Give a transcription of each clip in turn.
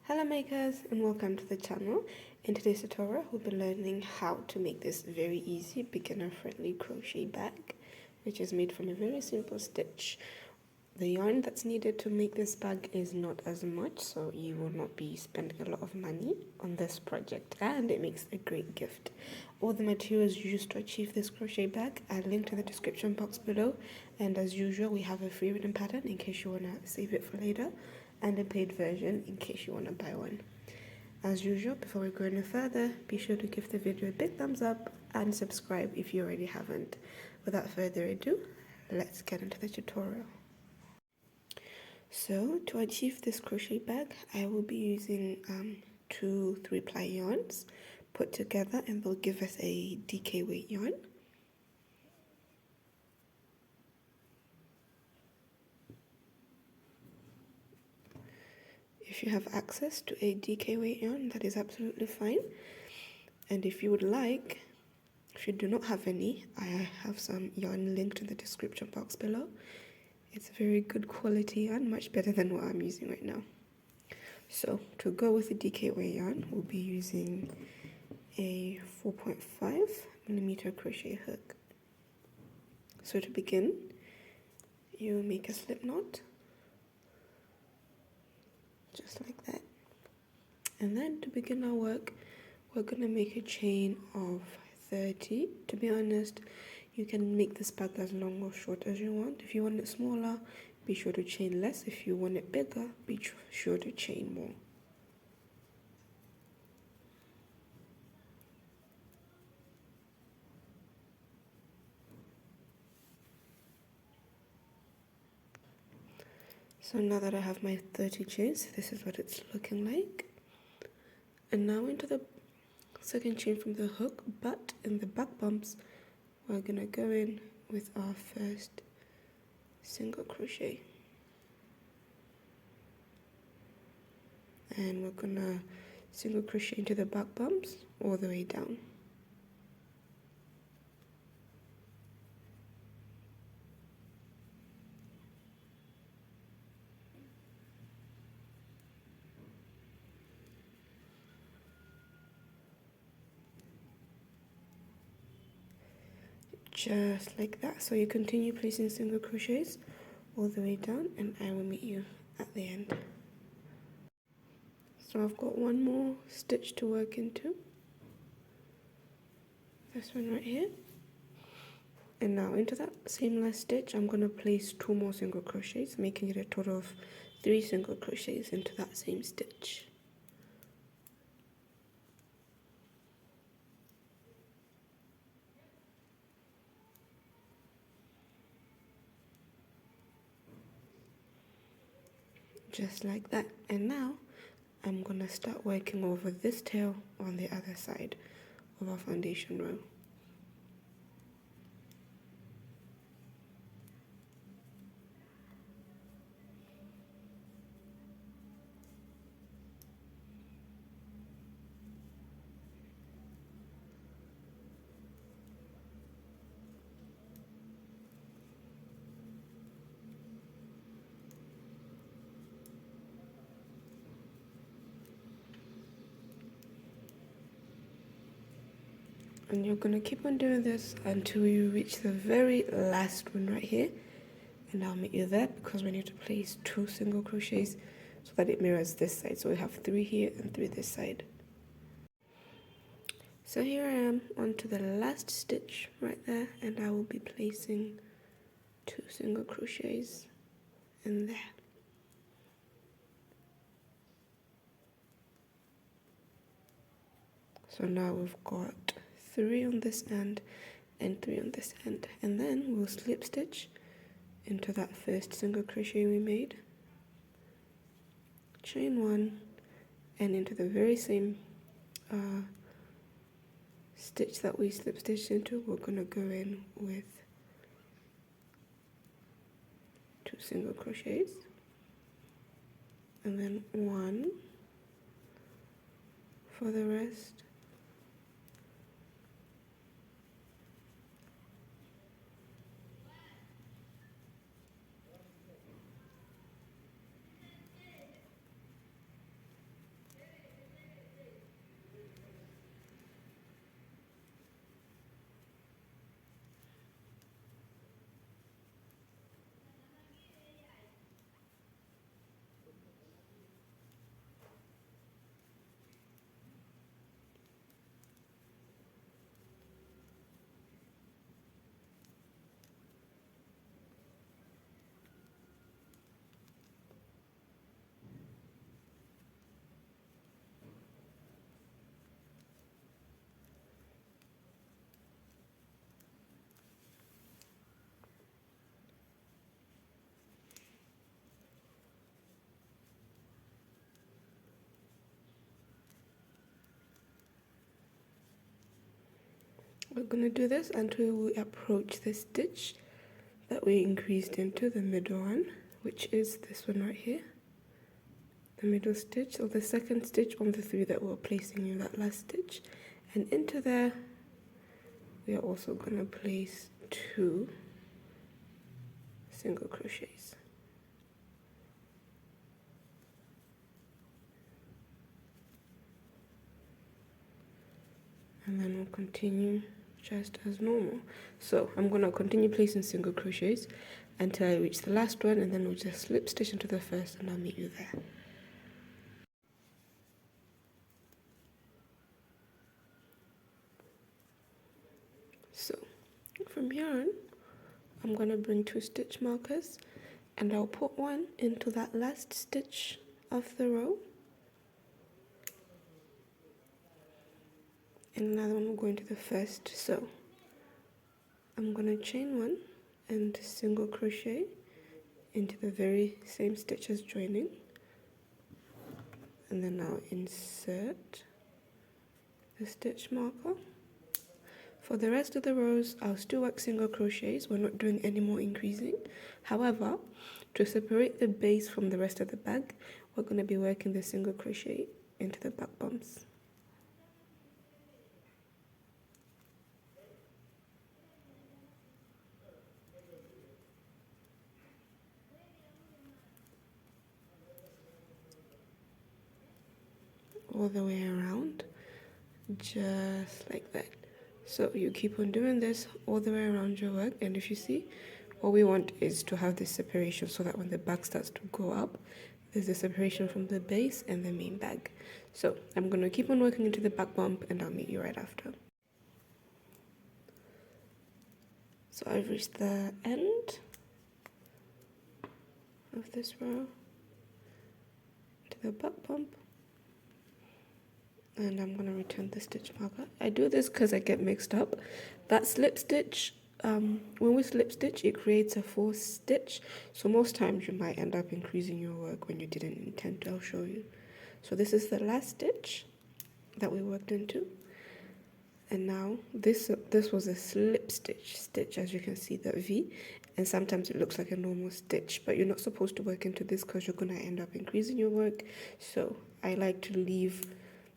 Hello makers and welcome to the channel. In today's tutorial we'll be learning how to make this very easy beginner friendly crochet bag, which is made from a very simple stitch. The yarn that's needed to make this bag is not as much, so you will not be spending a lot of money on this project, and it makes a great gift. All the materials used to achieve this crochet bag are linked in the description box below, and as usual we have a free written pattern in case you want to save it for later, and a paid version in case you want to buy one. As usual, before we go any further, be sure to give the video a big thumbs up and subscribe if you already haven't. Without further ado, let's get into the tutorial. So to achieve this crochet bag, I will be using two 3-ply yarns put together, and they'll give us a DK weight yarn. If you have access to a DK weight yarn, that is absolutely fine. And if you would like, if you do not have any, I have some yarn linked in the description box below. It's a very good quality yarn, much better than what I'm using right now. So to go with the DK weight yarn, we'll be using a 4.5mm crochet hook. So to begin, you make a slip knot, just like that. And then to begin our work, we're going to make a chain of 30. To be honest, you can make this bag as long or short as you want. If you want it smaller, be sure to chain less. If you want it bigger, be sure to chain more. So now that I have my 30 chains, this is what it's looking like. And now into the second chain from the hook, but in the back bumps, we're gonna go in with our first single crochet. And we're gonna single crochet into the back bumps all the way down. Just like that. So you continue placing single crochets all the way down, and I will meet you at the end. So I've got one more stitch to work into, this one right here. And now into that same last stitch, I'm going to place 2 more single crochets, making it a total of 3 single crochets into that same stitch. Just like that. And now I'm going to start working over this tail on the other side of our foundation row. And you're going to keep on doing this until you reach the very last one right here. And I'll meet you there, because we need to place 2 single crochets so that it mirrors this side. So we have 3 here and 3 this side. So here I am onto the last stitch right there, and I will be placing 2 single crochets in there. So now we've got 3 on this end and 3 on this end, and then we'll slip stitch into that first single crochet we made, chain 1, and into the very same stitch that we slip stitched into, we're going to go in with 2 single crochets, and then 1 for the rest. We're going to do this until we approach the stitch that we increased into, the middle one, which is this one right here, the middle stitch, or the second stitch on the 3 that we're placing in that last stitch. And into there we are also going to place 2 single crochets. And then we'll continue just as normal. So I'm going to continue placing single crochets until I reach the last one, and then we'll just slip stitch into the first and I'll meet you there. So from here on, I'm going to bring 2 stitch markers and I'll put one into that last stitch of the row, and another one will go into the first. So I'm going to chain 1 and single crochet into the very same stitch as joining, and then I'll insert the stitch marker. For the rest of the rows, I'll still work single crochets. We're not doing any more increasing. However, to separate the base from the rest of the bag, we're going to be working the single crochet into the back bumps. All the way around, just like that. So you keep on doing this all the way around your work, and if you see, what we want is to have this separation so that when the bag starts to go up, there's a separation from the base and the main bag. So I'm going to keep on working into the back bump and I'll meet you right after. So I've reached the end of this row to the back bump, and I'm going to return the stitch marker. I do this because I get mixed up. That slip stitch, when we slip stitch, it creates a false stitch, so most times you might end up increasing your work when you didn't intend to. I'll show you. So this is the last stitch that we worked into, and now this was a slip stitch, as you can see, that V, and sometimes it looks like a normal stitch, but you're not supposed to work into this because you're going to end up increasing your work. So I like to leave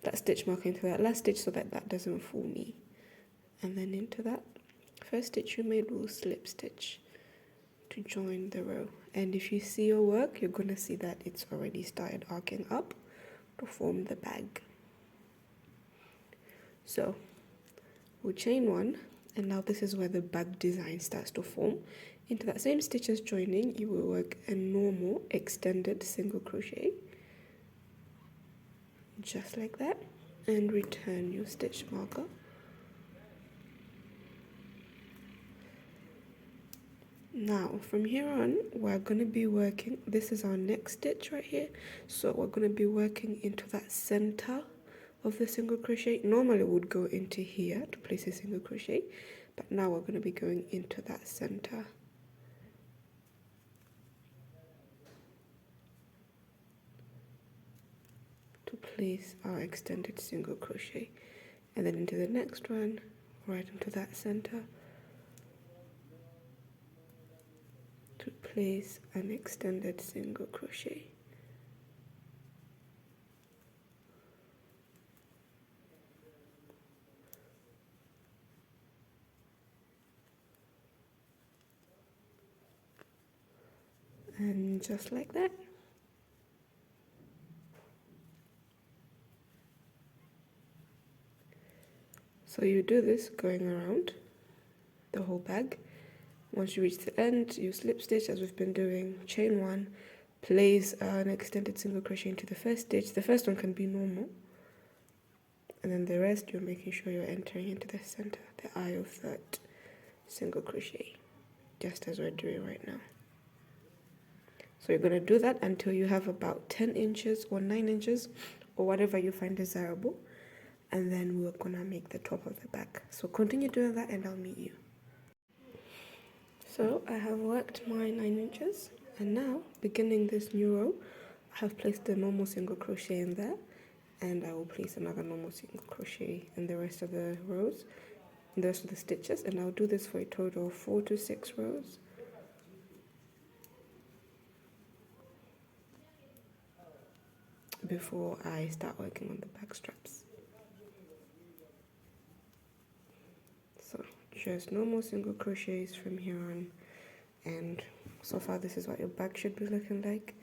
that stitch marker into that last stitch so that that doesn't fool me. And then into that first stitch you made, we'll slip stitch to join the row. And if you see your work, you're going to see that it's already started arcing up to form the bag. So we'll chain 1, and now this is where the bag design starts to form. Into that same stitch as joining, you will work a normal extended single crochet, just like that, and return your stitch marker. Now from here on, we're going to be working, this is our next stitch right here, so we're going to be working into that center of the single crochet. Normally we would go into here to place a single crochet, but now we're going to be going into that center. To place our extended single crochet, and then into the next one, right into that center, to place an extended single crochet. And just like that. So you do this going around the whole bag. Once you reach the end, you slip stitch as we've been doing, chain 1, place an extended single crochet into the first stitch. The first one can be normal, and then the rest you're making sure you're entering into the center, the eye of that single crochet, just as we're doing right now. So you're going to do that until you have about 10 inches or 9 inches or whatever you find desirable, and then we're going to make the top of the bag. So continue doing that and I'll meet you. So I have worked my 9 inches, and now beginning this new row, I have placed the normal single crochet in there, and I will place another normal single crochet in the rest of the rows those are the stitches, and I'll do this for a total of 4 to 6 rows. Before I start working on the back straps. So just normal single crochets from here on, and so far this is what your bag should be looking like.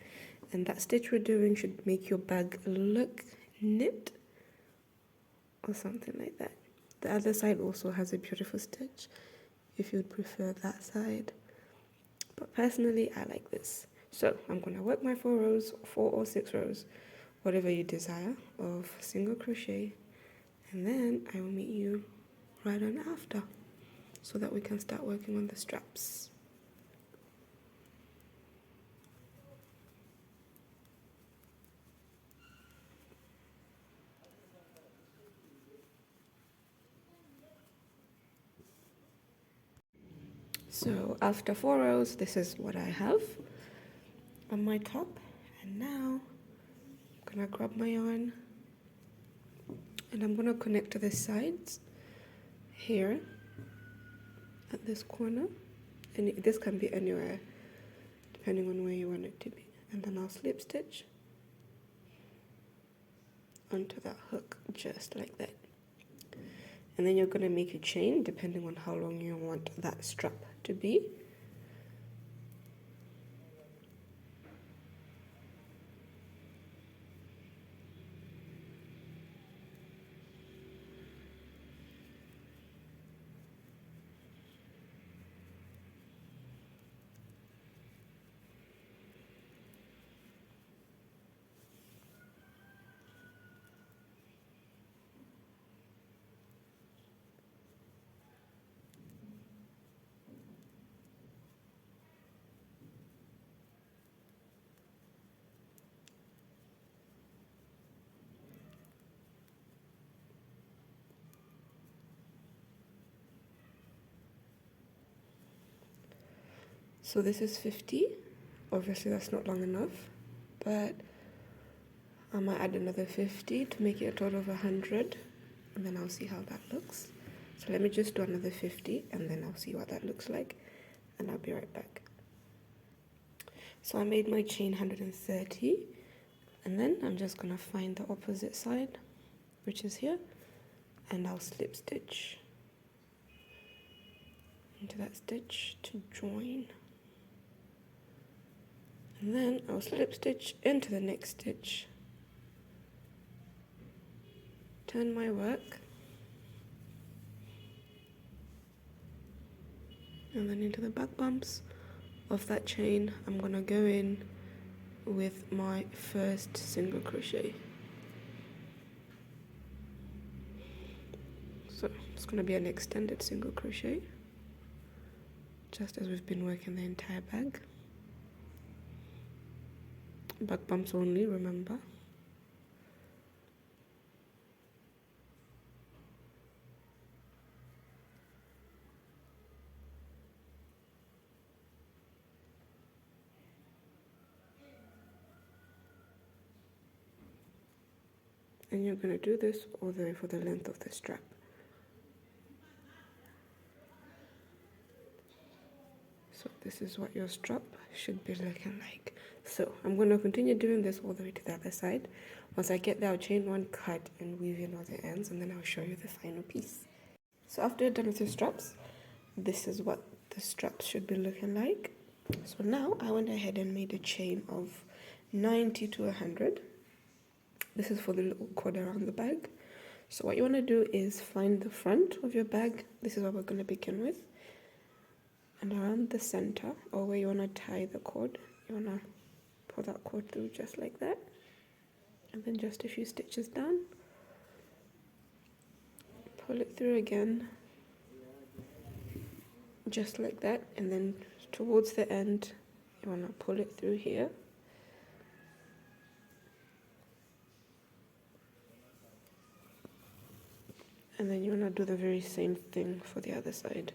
And that stitch we're doing should make your bag look knit or something like that. The other side also has a beautiful stitch if you'd prefer that side, but personally I like this. So I'm going to work my 4 rows, 4 or 6 rows, whatever you desire, of single crochet, and then I will meet you right on after so that we can start working on the straps. So after 4 rows, this is what I have on my top, and now I'm gonna grab my yarn and I'm gonna connect to the sides here at this corner, and this can be anywhere depending on where you want it to be, and then I'll slip stitch onto that hook just like that, and then you're gonna make a chain depending on how long you want that strap to be. So this is 50. Obviously that's not long enough, but I might add another 50 to make it a total of 100, and then I'll see how that looks. So let me just do another 50 and then I'll see what that looks like, and I'll be right back. So I made my chain 130, and then I'm just gonna find the opposite side, which is here, and I'll slip stitch into that stitch to join. And then I'll slip stitch into the next stitch, turn my work, and then into the back bumps of that chain I'm gonna go in with my first single crochet. So it's gonna be an extended single crochet, just as we've been working the entire bag. Back bumps only, remember. And you're going to do this all the way for the length of the strap. So this is what your strap should be looking like. So I'm going to continue doing this all the way to the other side. Once I get there, I'll chain one, cut, and weave in all the ends, and then I'll show you the final piece. So after you're done with your straps, this is what the straps should be looking like. So now I went ahead and made a chain of 90 to 100. This is for the little cord around the bag. So what you want to do is find the front of your bag. This is what we're going to begin with. And around the center, or where you want to tie the cord, you want to pull that cord through just like that. And then just a few stitches down. Pull it through again. Just like that. And then towards the end, you want to pull it through here. And then you want to do the very same thing for the other side.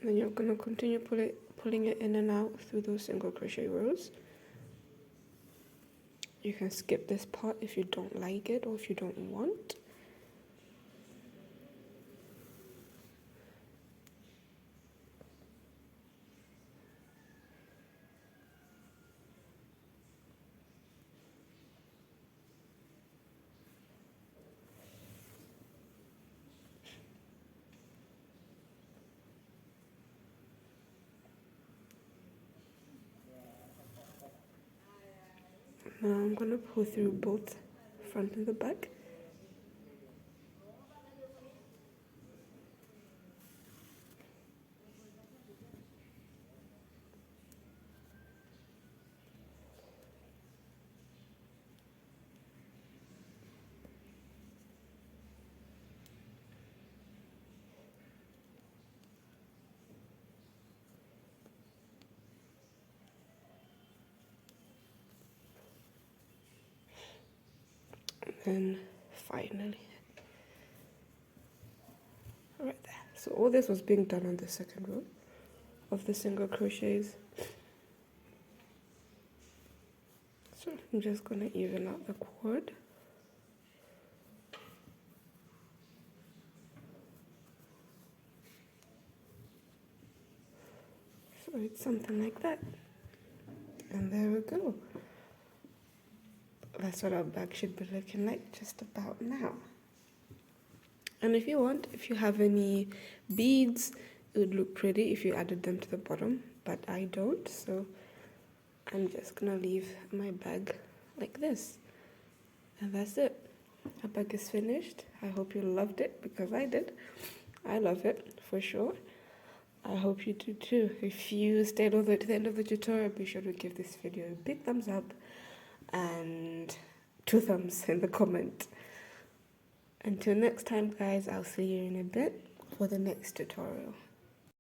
Then you're going to continue pulling it in and out through those single crochet rows. You can skip this part if you don't like it or if you don't want. Now I'm going to pull through both front and the back. And finally, right there. So all this was being done on the second row of the single crochets. So I'm just going to even out the cord. So it's something like that. And there we go. That's what our bag should be looking like just about now. And if you want, if you have any beads, it would look pretty if you added them to the bottom, but I don't, so I'm just gonna leave my bag like this. And that's it. Our bag is finished. I hope you loved it because I did. I love it for sure. I hope you do too. If you stayed all the way to the end of the tutorial, be sure to give this video a big thumbs up and 2 thumbs in the comment. Until next time guys, I'll see you in a bit for the next tutorial.